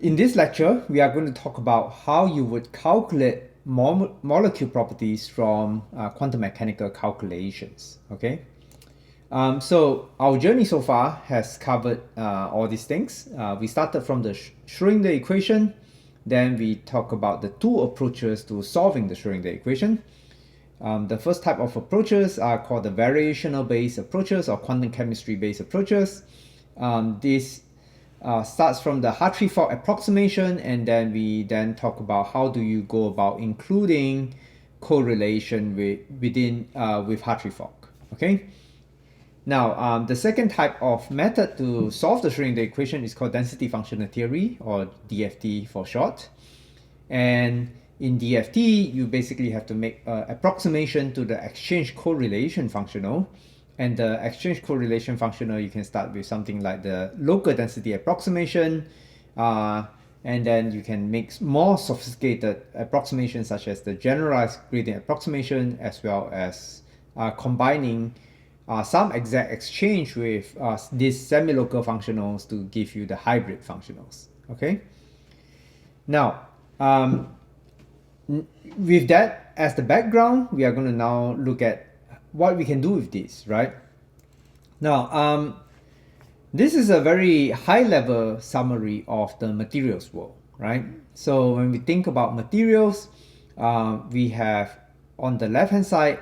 In this lecture, we are going to talk about how you would calculate molecule properties from quantum mechanical calculations. Okay. So our journey so far has covered all these things. We started from the Schrödinger equation, then we talk about the two approaches to solving the Schrödinger equation. The first type of approaches are called the variational based approaches or quantum chemistry based approaches. This starts from the Hartree-Fock approximation, and then we talk about how do you go about including correlation with Hartree-Fock. Okay. Now, the second type of method to solve the Schrödinger equation is called density functional theory, or DFT for short. And in DFT, you basically have to make an approximation to the exchange correlation functional. And the exchange correlation functional, you can start with something like the local density approximation, and then you can make more sophisticated approximations such as the generalized gradient approximation, as well as combining some exact exchange with these semi-local functionals to give you the hybrid functionals. Okay. Now, with that as the background, we are going to now look at what we can do with this, right? Now, this is a very high-level summary of the materials world, right? So when we think about materials, we have on the left-hand side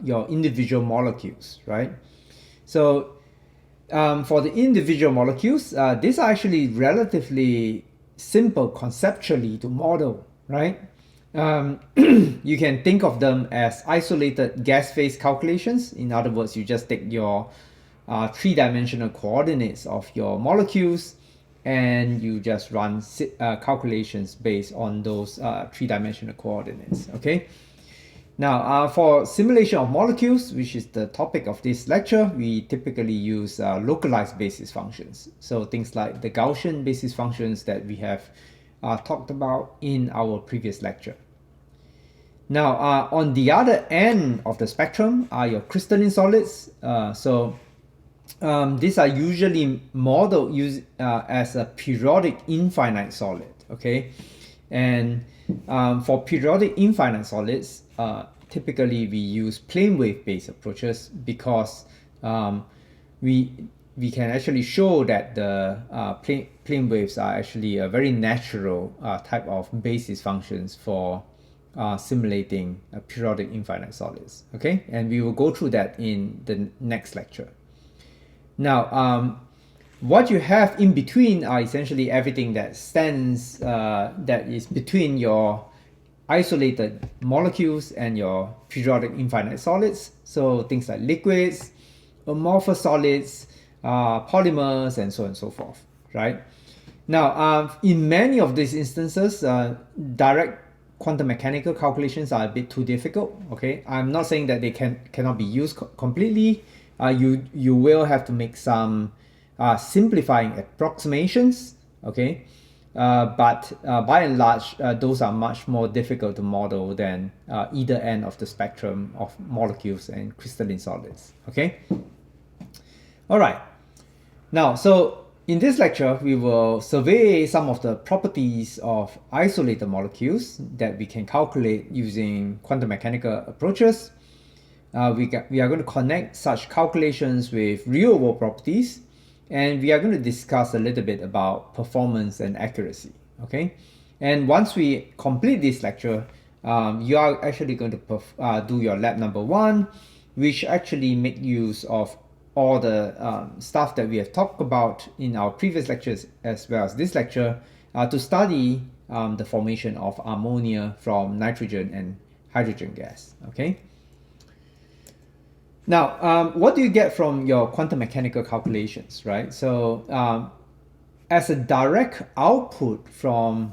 your individual molecules, right? So for the individual molecules, these are actually relatively simple conceptually to model, right? You can think of them as isolated gas phase calculations. In other words, you just take your three-dimensional coordinates of your molecules and you just run calculations based on those three-dimensional coordinates. Okay. Now, for simulation of molecules, which is the topic of this lecture, we typically use localized basis functions. So things like the Gaussian basis functions that we have talked about in our previous lecture. Now, on the other end of the spectrum are your crystalline solids. These are usually modeled as a periodic infinite solid. Okay, and for periodic infinite solids, typically we use plane wave based approaches because we can actually show that the plane waves are actually a very natural type of basis functions for simulating periodic infinite solids. Okay, and we will go through that in the next lecture. Now, what you have in between are essentially everything that stands, that is between your isolated molecules and your periodic infinite solids. So things like liquids, amorphous solids, polymers, and so on and so forth, right? Now, in many of these instances, direct quantum mechanical calculations are a bit too difficult. Okay, I'm not saying that they cannot be used completely. You will have to make some simplifying approximations. Okay, but by and large, those are much more difficult to model than either end of the spectrum of molecules and crystalline solids. Okay. All right. Now, so in this lecture, we will survey some of the properties of isolated molecules that we can calculate using quantum mechanical approaches. We are going to connect such calculations with real-world properties, and we are going to discuss a little bit about performance and accuracy. Okay, and once we complete this lecture, you are actually going to do your lab number 1, which actually make use of all the stuff that we have talked about in our previous lectures as well as this lecture to study the formation of ammonia from nitrogen and hydrogen gas. Okay. Now, what do you get from your quantum mechanical calculations, right? So, as a direct output from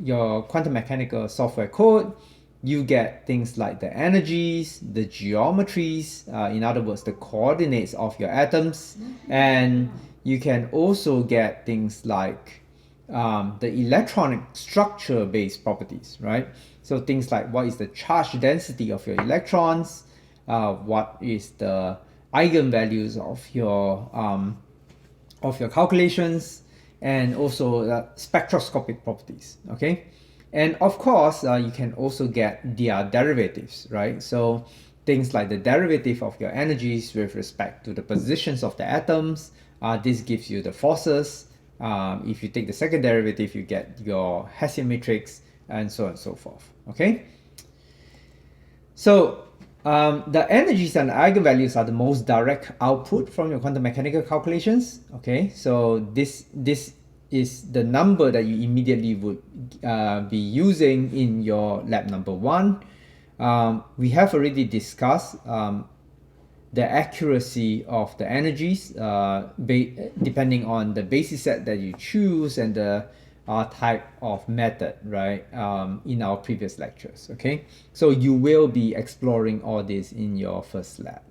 your quantum mechanical software code, you get things like the energies, the geometries, in other words, the coordinates of your atoms, and you can also get things like the electronic structure-based properties, right? So things like what is the charge density of your electrons, what is the eigenvalues of your calculations, and also spectroscopic properties, okay? And of course, you can also get their derivatives, right? So things like the derivative of your energies with respect to the positions of the atoms, this gives you the forces. If you take the second derivative, you get your Hessian matrix, and so on and so forth, okay? So the energies and eigenvalues are the most direct output from your quantum mechanical calculations, okay? So this is the number that you immediately would be using in your lab number 1. We have already discussed the accuracy of the energies depending on the basis set that you choose and the type of method, right, in our previous lectures, okay? So you will be exploring all this in your first lab.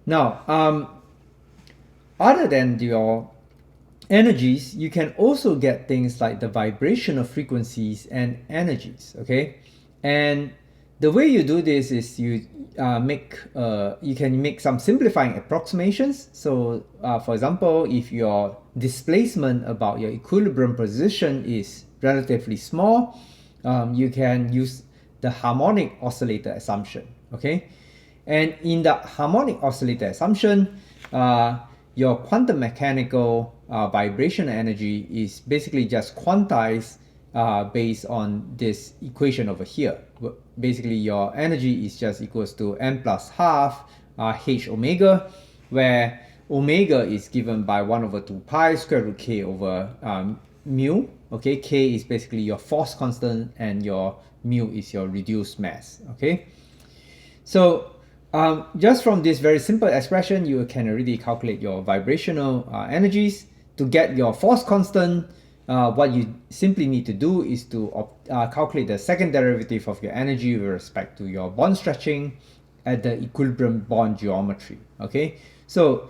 Now, other than your energies, you can also get things like the vibrational frequencies and energies, okay? And the way you do this is you can make some simplifying approximations. So for example, if your displacement about your equilibrium position is relatively small, you can use the harmonic oscillator assumption, okay? And in the harmonic oscillator assumption, your quantum mechanical vibrational energy is basically just quantized based on this equation over here. Basically, your energy is just equals to n plus half h omega, where omega is given by 1 over 2 pi square root k over mu. Okay, k is basically your force constant and your mu is your reduced mass. Okay, so just from this very simple expression, you can already calculate your vibrational energies. To get your force constant, what you simply need to do is to calculate the second derivative of your energy with respect to your bond stretching at the equilibrium bond geometry, okay? So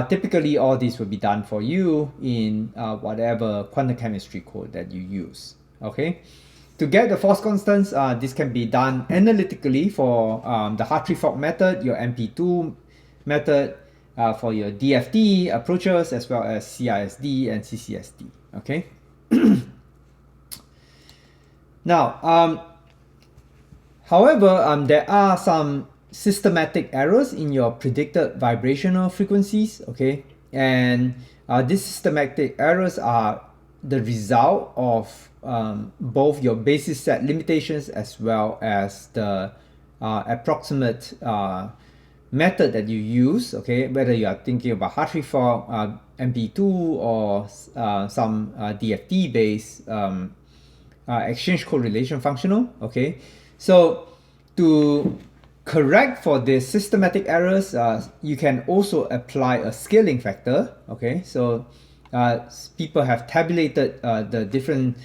typically all this will be done for you in whatever quantum chemistry code that you use, okay? To get the force constants, this can be done analytically for the Hartree-Fock method, your MP2 method, for your DFT approaches, as well as CISD and CCSD, okay? Now, however, there are some systematic errors in your predicted vibrational frequencies, okay? And these systematic errors are the result of both your basis set limitations as well as the approximate method that you use, okay? Whether you are thinking about Hartree-Fock, MP2, or some DFT-based exchange correlation functional, okay? So to correct for the systematic errors, you can also apply a scaling factor, okay? So people have tabulated the different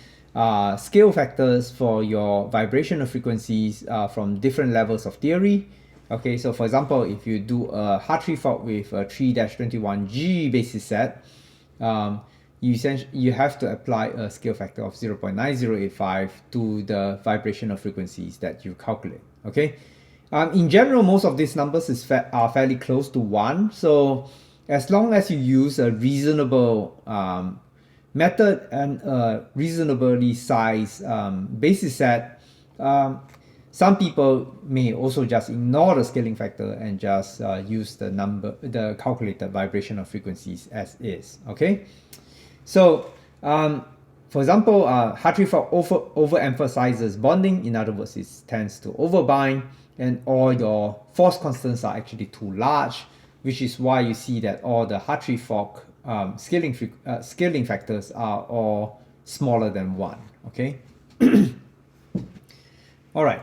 scale factors for your vibrational frequencies from different levels of theory. Okay, so for example, if you do a Hartree-Fock with a 3-21G basis set, you have to apply a scale factor of 0.9085 to the vibrational frequencies that you calculate. Okay, in general, most of these numbers are fairly close to 1. So as long as you use a reasonable method and a reasonably sized basis set, some people may also just ignore the scaling factor and just use the calculated vibrational frequencies as is, okay? So, for example, Hartree-Fock overemphasizes bonding. In other words, it tends to overbind, and all your force constants are actually too large, which is why you see that all the Hartree-Fock scaling factors are all smaller than 1, okay? All right.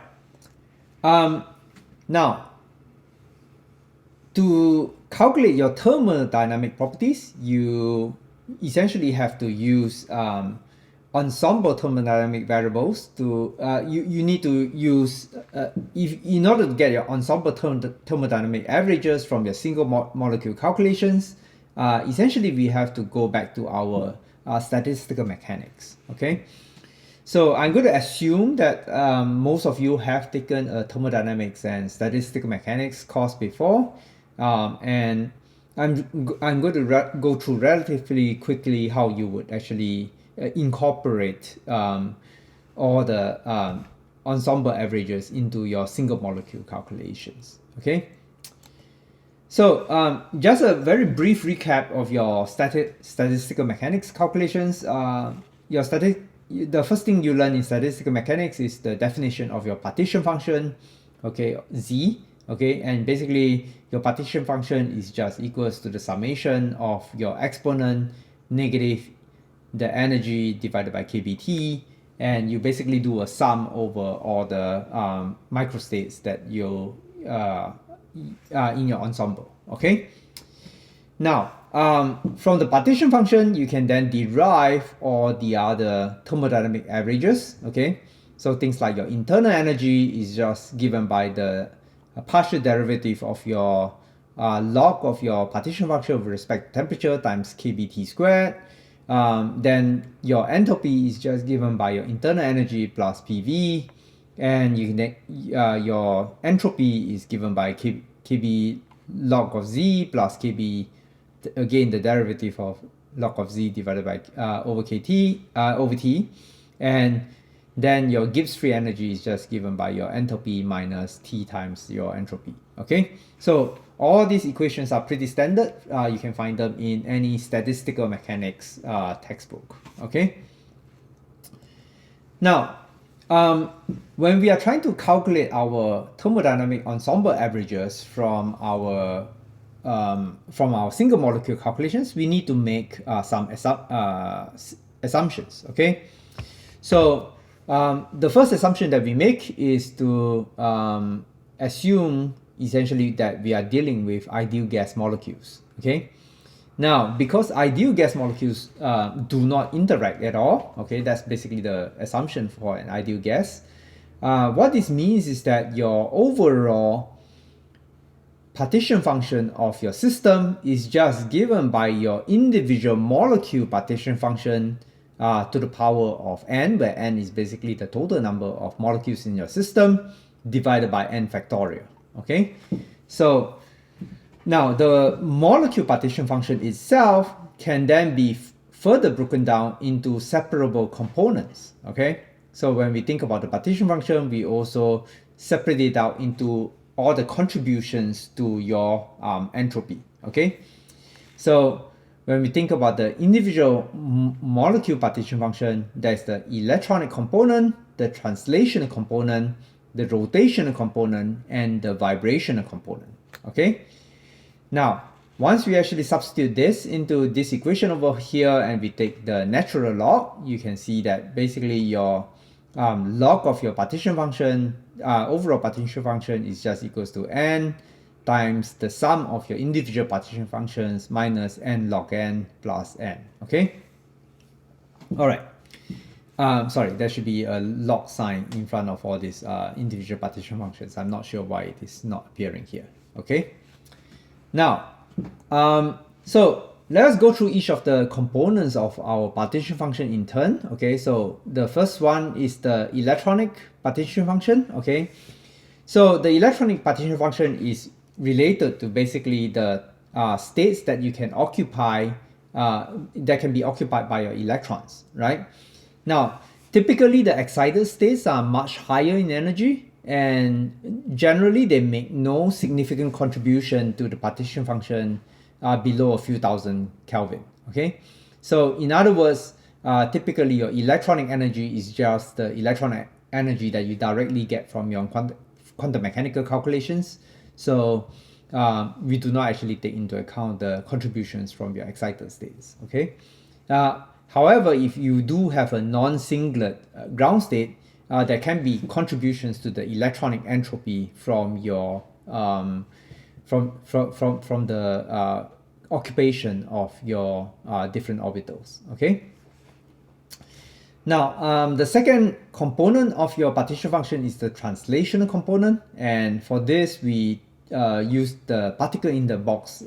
Now, to calculate your thermodynamic properties, you essentially have to use ensemble thermodynamic variables. You need to use in order to get your ensemble thermodynamic averages from your single molecule calculations. Essentially, we have to go back to our statistical mechanics. Okay. So I'm going to assume that most of you have taken a thermodynamics and statistical mechanics course before, and I'm going to go through relatively quickly how you would actually incorporate all the ensemble averages into your single molecule calculations. Okay. So just a very brief recap of your statistical mechanics calculations. The first thing you learn in statistical mechanics is the definition of your partition function, okay, z, okay, and basically your partition function is just equals to the summation of your exponent negative the energy divided by kBt, and you basically do a sum over all the microstates that you in your ensemble. Okay. Now, from the partition function, you can then derive all the other thermodynamic averages. Okay. So things like your internal energy is just given by the partial derivative of your log of your partition function with respect to temperature times kBt squared. Then your enthalpy is just given by your internal energy plus PV, and you can your entropy is given by kb log of z plus kb, again the derivative of log of z divided by over t, and then your Gibbs free energy is just given by your enthalpy minus T times your entropy. Okay, so all these equations are pretty standard. You can find them in any statistical mechanics textbook. Okay. Now, when we are trying to calculate our thermodynamic ensemble averages from our single molecule calculations, we need to make some assumptions. Okay, so the first assumption that we make is to assume essentially that we are dealing with ideal gas molecules. Okay, now because ideal gas molecules do not interact at all, okay, that's basically the assumption for an ideal gas. What this means is that your overall partition function of your system is just given by your individual molecule partition function to the power of n, where n is basically the total number of molecules in your system divided by n factorial. Okay, so now the molecule partition function itself can then be further broken down into separable components. Okay, so when we think about the partition function, we also separate it out into all the contributions to your entropy. Okay, so when we think about the individual molecule partition function, there's the electronic component, the translational component, the rotational component, and the vibrational component. Okay, now once we actually substitute this into this equation over here and we take the natural log, you can see that basically your log of your partition function, overall partition function, is just equals to n times the sum of your individual partition functions minus n log n plus n. Okay, all right. Sorry, there should be a log sign in front of all these individual partition functions. I'm not sure why it is not appearing here. Okay, now so let us go through each of the components of our partition function in turn. Okay, so the first one is the electronic partition function. Okay, so the electronic partition function is related to basically the states that you can occupy, that can be occupied by your electrons, right? Now, typically the excited states are much higher in energy, and generally they make no significant contribution to the partition function below a few thousand Kelvin. Okay, so in other words, typically your electronic energy is just the electronic energy that you directly get from your quantum mechanical calculations. So we do not actually take into account the contributions from your excited states. Okay. However, if you do have a non-singlet ground state, there can be contributions to the electronic entropy from your from the occupation of your different orbitals. Okay. Now, the second component of your partition function is the translational component, and for this we use the particle in the box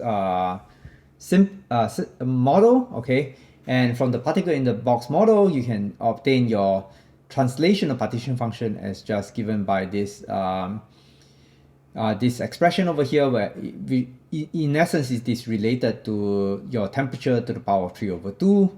model. Okay, and from the particle in the box model, you can obtain your translational partition function as just given by this this expression over here, where in essence, it is related to your temperature to the power of 3/2,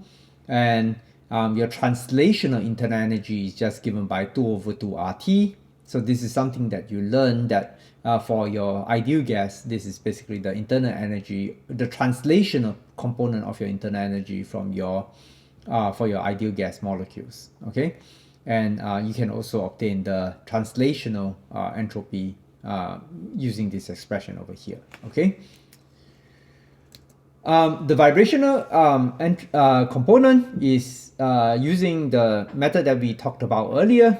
and your translational internal energy is just given by 2/2 RT. So this is something that you learn that for your ideal gas, this is basically the internal energy, the translational component of your internal energy from your for your ideal gas molecules. Okay, and you can also obtain the translational entropy using this expression over here. Okay. The vibrational component is using the method that we talked about earlier.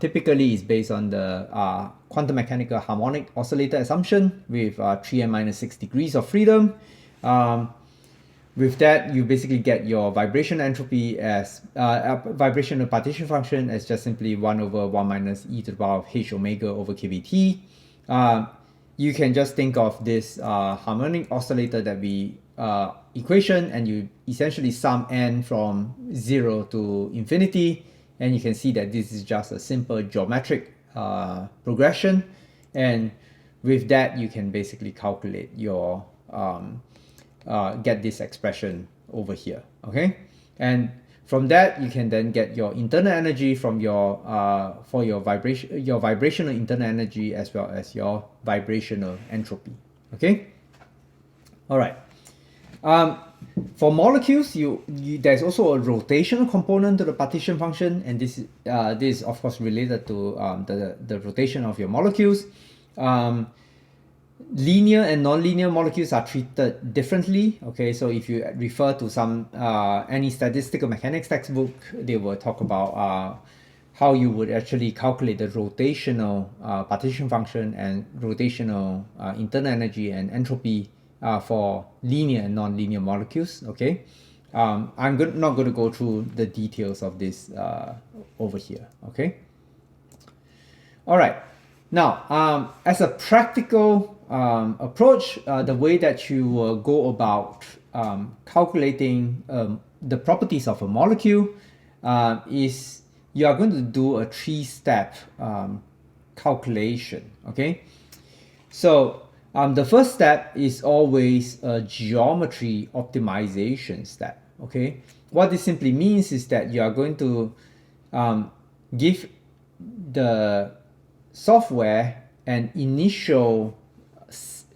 Typically, it's based on the quantum mechanical harmonic oscillator assumption with 3n minus 6 degrees of freedom. With that, you basically get your vibrational entropy as vibrational partition function as just simply 1 over 1 minus e to the power of h omega over kBt. You can just think of this harmonic oscillator that we equation, and you essentially sum n from 0 to infinity, and you can see that this is just a simple geometric progression, and with that you can basically calculate your get this expression over here. Okay, and from that you can then get your internal energy from your for your vibrational internal energy as well as your vibrational entropy. Okay, all right. For molecules, there's also a rotational component to the partition function, and this is of course related to the rotation of your molecules. Linear and non-linear molecules are treated differently. Okay, so if you refer to some any statistical mechanics textbook, they will talk about how you would actually calculate the rotational partition function and rotational internal energy and entropy for linear and non-linear molecules. Okay, I'm not going to go through the details of this over here. Okay, all right. Now, as a practical approach, the way that you go about calculating the properties of a molecule is you are going to do a 3-step calculation. Okay, so the first step is always a geometry optimization step. Okay, what this simply means is that you are going to give the software an initial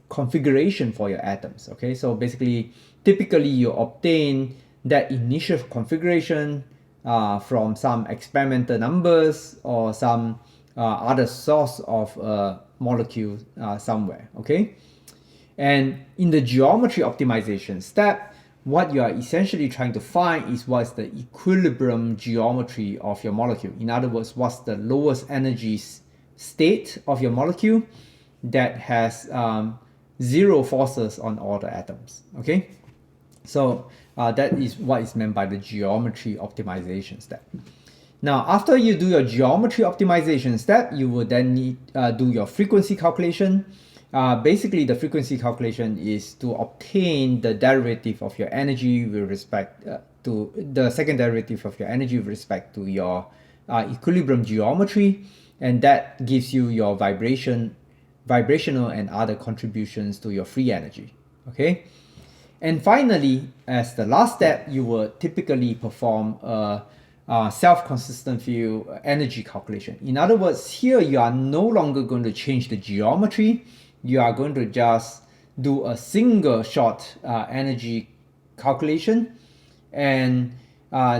configuration for your atoms. Okay, so basically, typically you obtain that initial configuration from some experimental numbers or some other source of a molecule somewhere. Okay, and in the geometry optimization step, what you are essentially trying to find is what's the equilibrium geometry of your molecule. In other words, what's the lowest energy state of your molecule that has zero forces on all the atoms. Okay, so that is what is meant by the geometry optimization step. Now, after you do your geometry optimization step, you will then need do your frequency calculation. Basically, the frequency calculation is to obtain the derivative of your energy with respect to the second derivative of your energy with respect to your equilibrium geometry, and that gives you your vibrational and other contributions to your free energy. Okay, and finally, as the last step, you will typically perform a self-consistent field energy calculation. In other words, here you are no longer going to change the geometry. You are going to just do a single shot energy calculation, and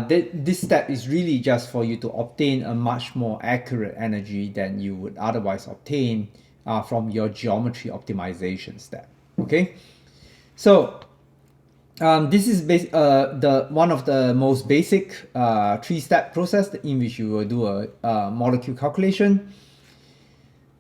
this step is really just for you to obtain a much more accurate energy than you would otherwise obtain from your geometry optimization step. Okay, so this is the one of the most basic 3-step process in which you will do a molecule calculation.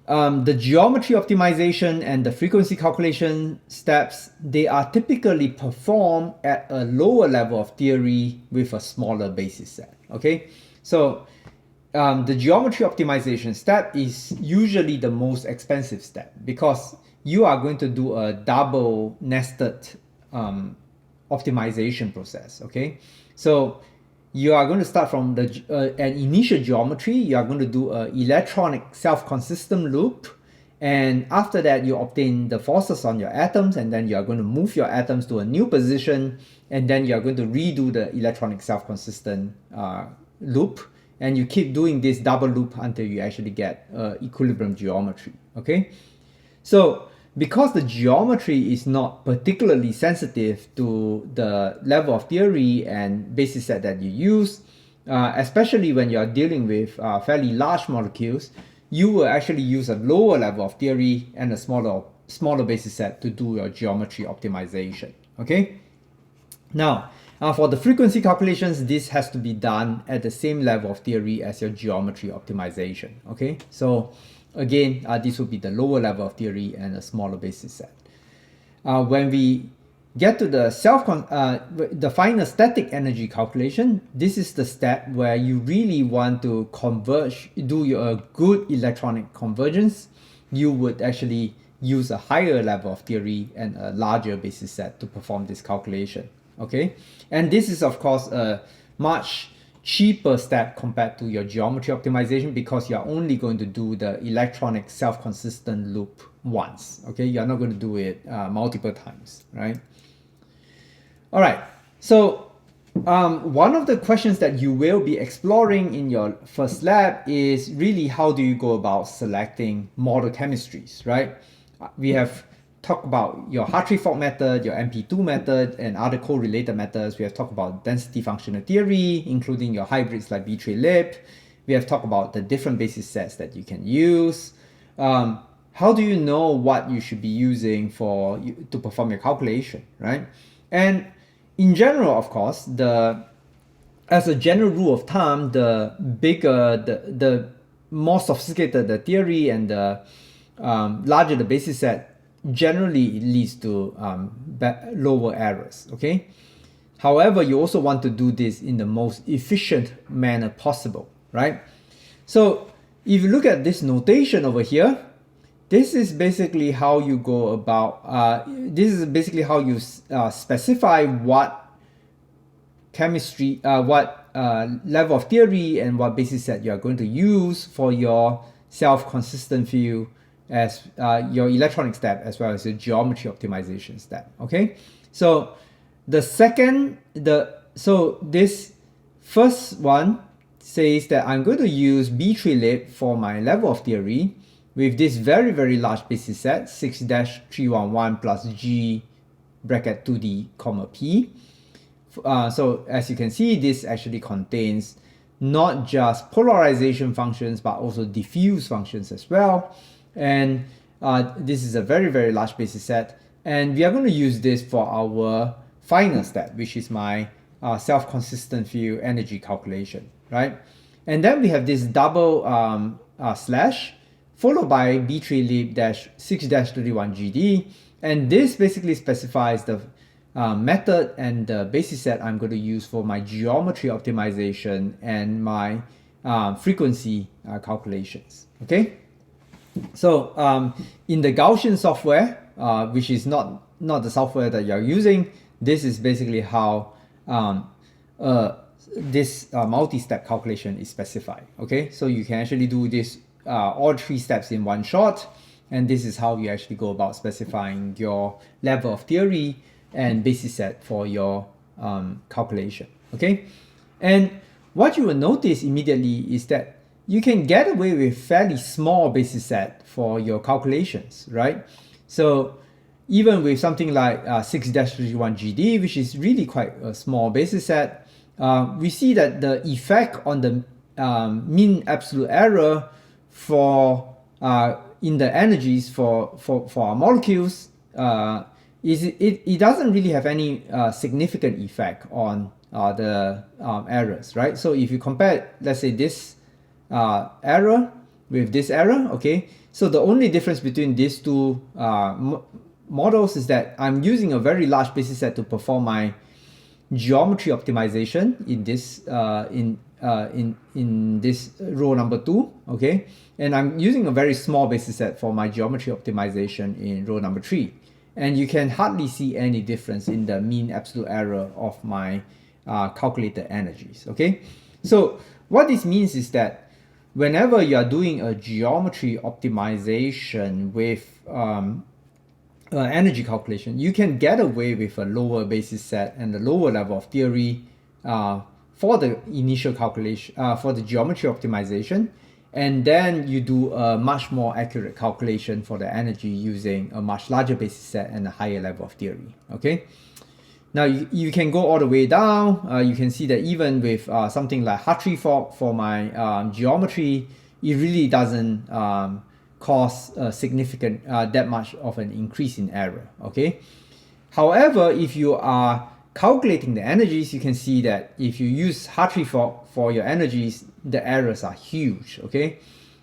The geometry optimization and the frequency calculation steps, they are typically performed at a lower level of theory with a smaller basis set. Okay, so the geometry optimization step is usually the most expensive step because you are going to do a double nested optimization process. Okay, so you are going to start from an initial geometry. You are going to do an electronic self-consistent loop, And after that, you obtain the forces on your atoms, and then you are going to move your atoms to a new position, and then you are going to redo the electronic self-consistent loop, and you keep doing this double loop until you actually get equilibrium geometry. Okay, so because the geometry is not particularly sensitive to the level of theory and basis set that you use, especially when you are dealing with fairly large molecules, you will actually use a lower level of theory and a smaller basis set to do your geometry optimization. Okay. Now, for the frequency calculations, this has to be done at the same level of theory as your geometry optimization. Okay. So again, this will be the lower level of theory and a smaller basis set. When we get to the the final static energy calculation, this is the step where you really want to converge, do your good electronic convergence. You would actually use a higher level of theory and a larger basis set to perform this calculation. Okay, and this is of course a much cheaper step compared to your geometry optimization, because you're only going to do the electronic self-consistent loop once. Okay, you're not going to do it multiple times, right? All right, so one of the questions that you will be exploring in your first lab is really how do you go about selecting model chemistries, right? We have talked about your Hartree-Fock method, your MP2 method, and other correlated methods. We have talked about density functional theory, including your hybrids like B3-Lib. We have talked about the different basis sets that you can use. How do you know what you should be using to perform your calculation, right? And in general, of course, as a general rule of thumb, the bigger, the more sophisticated the theory and the larger the basis set, generally it leads to lower errors. Okay. However, you also want to do this in the most efficient manner possible, right? So if you look at this notation over here, this is basically how you go about, this is basically how you specify what chemistry, what level of theory and what basis set you are going to use for your self-consistent field as your electronic step, as well as your geometry optimization step. Okay, so this first one says that I'm going to use B3-Lib for my level of theory with this very, very large basis set, 6-311 plus G bracket 2D comma P. So as you can see, this actually contains not just polarization functions, but also diffuse functions as well. And this is a very, very large basis set. And we are going to use this for our final step, which is my self-consistent field energy calculation, right? And then we have this double slash followed by B3-Lib-6-31GD. And this basically specifies the method and the basis set I'm going to use for my geometry optimization and my frequency calculations. Okay. So in the Gaussian software, which is not the software that you're using, this is basically how this multi-step calculation is specified. Okay, so you can actually do this all three steps in one shot, and this is how you actually go about specifying your level of theory and basis set for your calculation. Okay, and what you will notice immediately is that you can get away with fairly small basis set for your calculations, right? So even with something like 6-31GD, which is really quite a small basis set, we see that the effect on the mean absolute error for in the energies for our molecules it doesn't really have any significant effect on the errors, right? So if you compare, let's say, this error with this error, okay, so the only difference between these two models is that I'm using a very large basis set to perform my geometry optimization in this in this row number 2, okay, and I'm using a very small basis set for my geometry optimization in row number 3, and you can hardly see any difference in the mean absolute error of my calculated energies. Okay, so what this means is that whenever you are doing a geometry optimization with energy calculation, you can get away with a lower basis set and a lower level of theory for the initial calculation, for the geometry optimization, and then you do a much more accurate calculation for the energy using a much larger basis set and a higher level of theory. Okay. Now you can go all the way down. You can see that even with something like Hartree-Fock for my geometry, it really doesn't cause a significant that much of an increase in error. Okay. However, if you are calculating the energies, you can see that if you use Hartree-Fock for your energies, the errors are huge. Okay,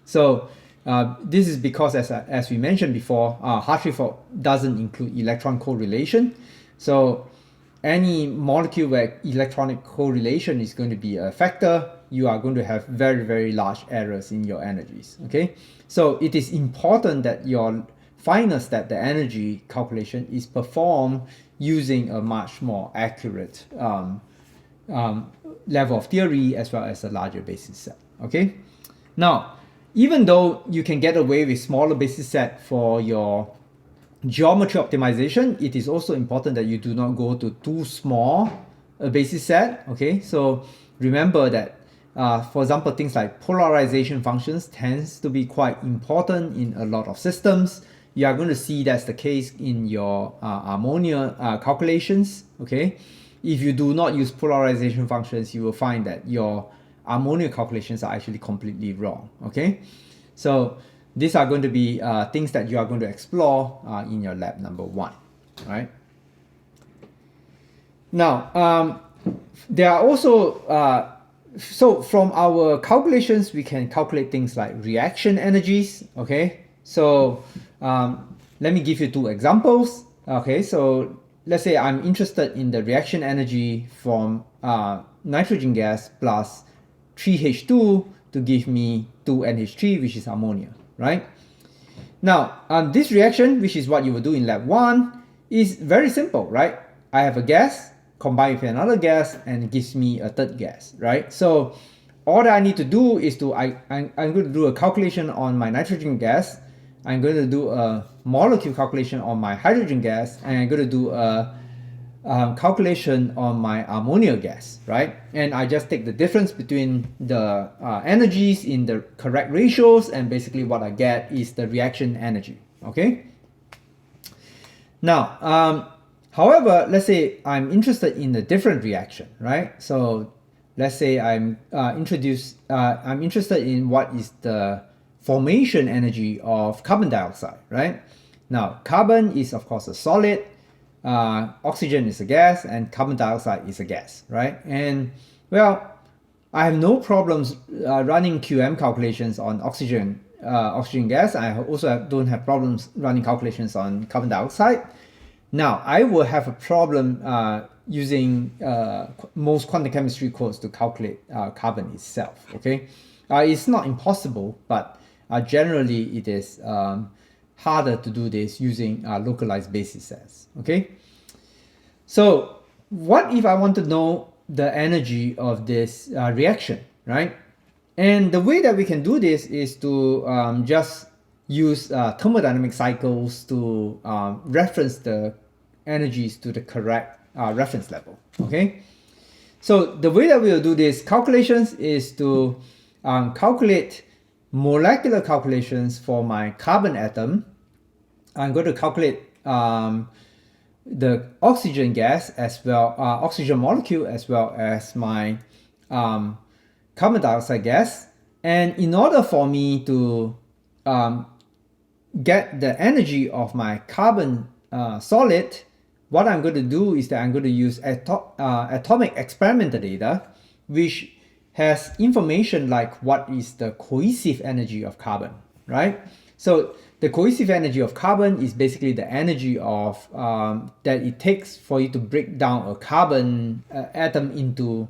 so this is because, as we mentioned before, Hartree-Fock doesn't include electron correlation. So any molecule where electronic correlation is going to be a factor, you are going to have very, very large errors in your energies. Okay, so it is important that your final state, the energy calculation, is performed using a much more accurate level of theory as well as a larger basis set. Okay, now even though you can get away with smaller basis set for your geometry optimization, it is also important that you do not go to too small a basis set. Okay, so remember that for example, things like polarization functions tends to be quite important in a lot of systems. You are going to see that's the case in your ammonia calculations. Okay, if you do not use polarization functions, you will find that your ammonia calculations are actually completely wrong. Okay, so these are going to be things that you are going to explore in your lab number 1. Right. Now, there are also so from our calculations, we can calculate things like reaction energies. Okay, so let me give you 2 examples. Okay, so let's say I'm interested in the reaction energy from nitrogen gas plus 3H2 to give me 2NH3, which is ammonia, right? Now, this reaction, which is what you will do in lab 1, is very simple, right? I have a gas combined with another gas and it gives me a third gas, right? So all that I need to do is I'm going to do a calculation on my nitrogen gas. I'm going to do a molecule calculation on my hydrogen gas, and I'm going to do a calculation on my ammonia gas, right? And I just take the difference between the energies in the correct ratios, and basically what I get is the reaction energy. Okay. Now, however, let's say I'm interested in a different reaction, right? So let's say I'm interested in what is the formation energy of carbon dioxide, right? Now, carbon is of course a solid, oxygen is a gas, and carbon dioxide is a gas, right? And well, I have no problems running QM calculations on oxygen gas. I also don't have problems running calculations on carbon dioxide. Now, I will have a problem using most quantum chemistry codes to calculate carbon itself. Okay, it's not impossible, but generally it is harder to do this using localized basis sets. Okay, so what if I want to know the energy of this reaction, right? And the way that we can do this is to just use thermodynamic cycles to reference the energies to the correct reference level. Okay, so the way that we will do this calculations is to calculate molecular calculations for my carbon atom. I'm going to calculate the oxygen gas as well, oxygen molecule, as well as my carbon dioxide gas. And in order for me to get the energy of my carbon solid, what I'm going to do is that I'm going to use atomic experimental data, which has information like what is the cohesive energy of carbon, right? So the cohesive energy of carbon is basically the energy of that it takes for you to break down a carbon atom into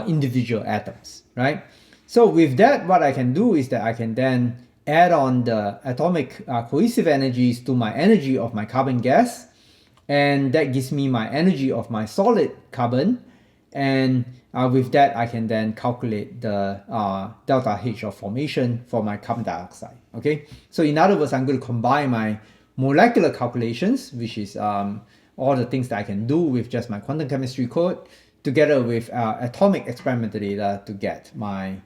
individual atoms, right? So with that, what I can do is that I can then add on the atomic cohesive energies to my energy of my carbon gas, and that gives me my energy of my solid carbon. and with that I can then calculate the delta H of formation for my carbon dioxide. Okay, so in other words, I'm going to combine my molecular calculations, which is all the things that I can do with just my quantum chemistry code, together with atomic experimental data to get my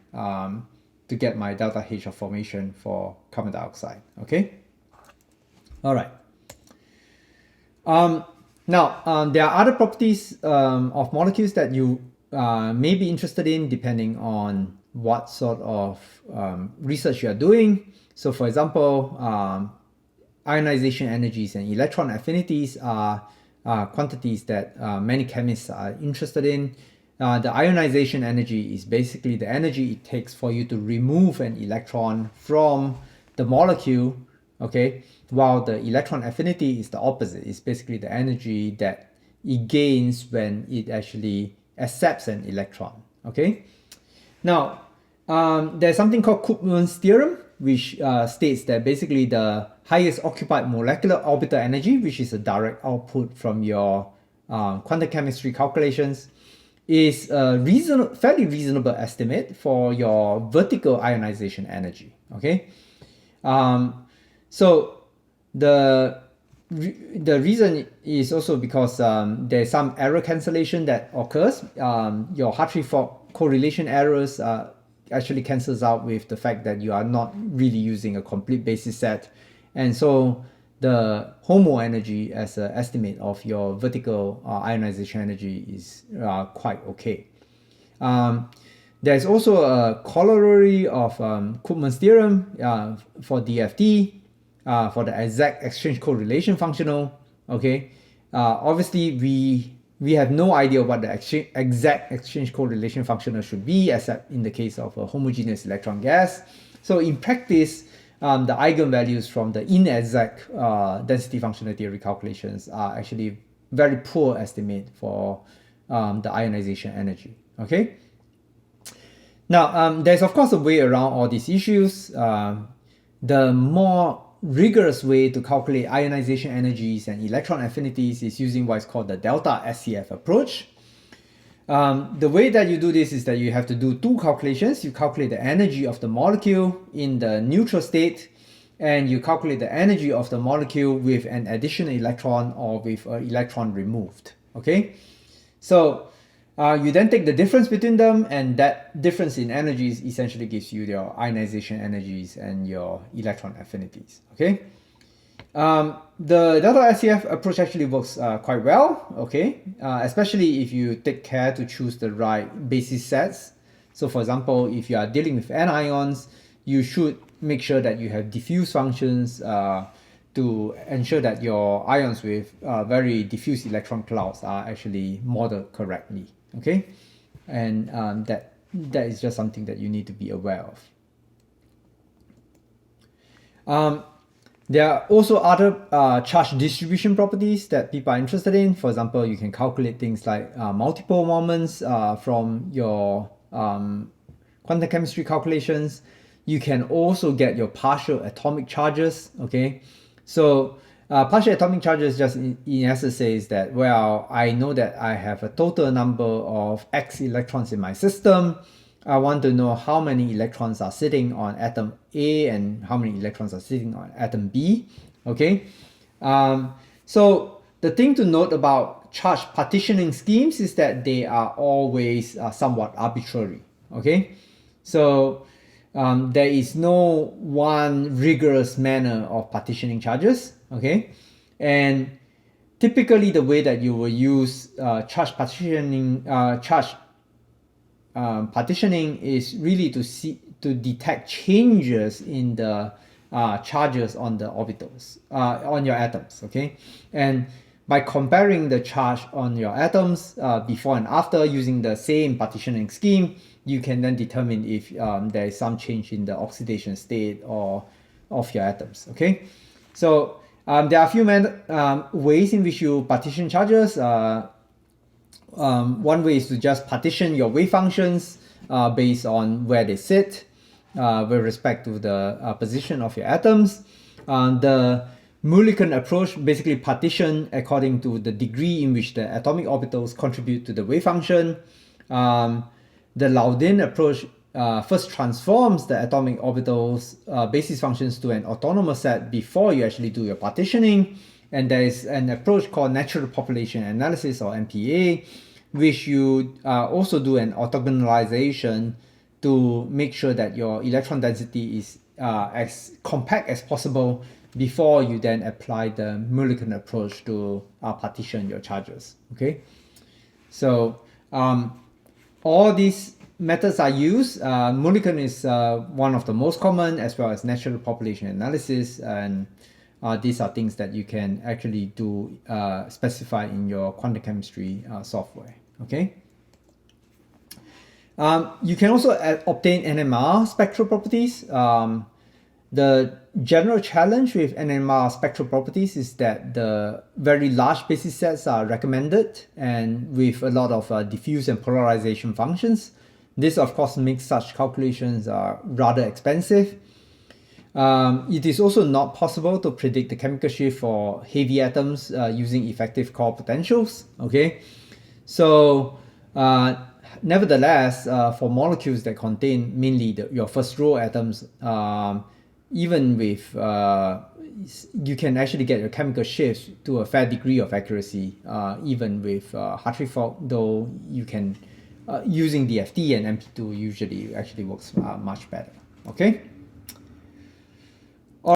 delta H of formation for carbon dioxide. Okay, all right. Now, there are other properties of molecules that you may be interested in depending on what sort of research you are doing. So for example, ionization energies and electron affinities are quantities that many chemists are interested in. The ionization energy is basically the energy it takes for you to remove an electron from the molecule, okay? While the electron affinity is the opposite. It's basically the energy that it gains when it actually accepts an electron, okay? Now, there's something called Koopman's theorem, which states that basically the highest occupied molecular orbital energy, which is a direct output from your quantum chemistry calculations, is a fairly reasonable estimate for your vertical ionization energy. Okay, so the reason is also because there's some error cancellation that occurs. Your Hartree-Fock correlation errors actually cancels out with the fact that you are not really using a complete basis set, and so the HOMO energy as an estimate of your vertical ionization energy is quite okay. There's also a corollary of Koopman's theorem for DFT, for the exact exchange correlation functional. Okay, obviously we have no idea what the exact exchange correlation functional should be, except in the case of a homogeneous electron gas. So in practice, the eigenvalues from the inexact density functional theory calculations are actually very poor estimate for the ionization energy. Okay. Now, there's of course a way around all these issues. The more rigorous way to calculate ionization energies and electron affinities is using what is called the delta SCF approach. The way that you do this is that you have to do two calculations. You calculate the energy of the molecule in the neutral state, and you calculate the energy of the molecule with an additional electron or with an electron removed. Okay, so you then take the difference between them, and that difference in energies essentially gives you your ionization energies and your electron affinities. Okay, the delta SCF approach actually works quite well, okay, especially if you take care to choose the right basis sets. So for example, if you are dealing with anions, you should make sure that you have diffuse functions to ensure that your ions with very diffuse electron clouds are actually modeled correctly, okay, and that is just something that you need to be aware of. There are also other charge distribution properties that people are interested in. For example, you can calculate things like multiple moments from your quantum chemistry calculations. You can also get your partial atomic charges. Okay, so partial atomic charges just in essence says that, well, I know that I have a total number of X electrons in my system. I want to know how many electrons are sitting on atom A and how many electrons are sitting on atom B. Okay, so the thing to note about charge partitioning schemes is that they are always somewhat arbitrary. Okay, so there is no one rigorous manner of partitioning charges. Okay, and typically the way that you will use charge partitioning partitioning is really to detect changes in the charges on the orbitals on your atoms. Okay, and by comparing the charge on your atoms before and after using the same partitioning scheme, you can then determine if there is some change in the oxidation state or of your atoms. Okay, so there are a few ways in which you partition charges. One way is to just partition your wave functions based on where they sit with respect to the position of your atoms. The Mulliken approach basically partition according to the degree in which the atomic orbitals contribute to the wave function. The Laudin approach first transforms the atomic orbitals basis functions to an autonomous set before you actually do your partitioning. And there is an approach called natural population analysis, or NPA, which you also do an orthogonalization to make sure that your electron density is as compact as possible before you then apply the Mulliken approach to partition your charges. Okay, so all these methods are used. Mulliken is one of the most common, as well as natural population analysis, and these are things that you can actually do specify in your quantum chemistry software. Okay. You can also obtain NMR spectral properties. The general challenge with NMR spectral properties is that the very large basis sets are recommended, and with a lot of diffuse and polarization functions. This of course makes such calculations rather expensive. It is also not possible to predict the chemical shift for heavy atoms using effective Core potentials. Okay, so nevertheless, for molecules that contain mainly your first row atoms, even with you can actually get your chemical shifts to a fair degree of accuracy, even with Hartree-Fock, though you can using DFT and MP2 usually actually works much better. Okay.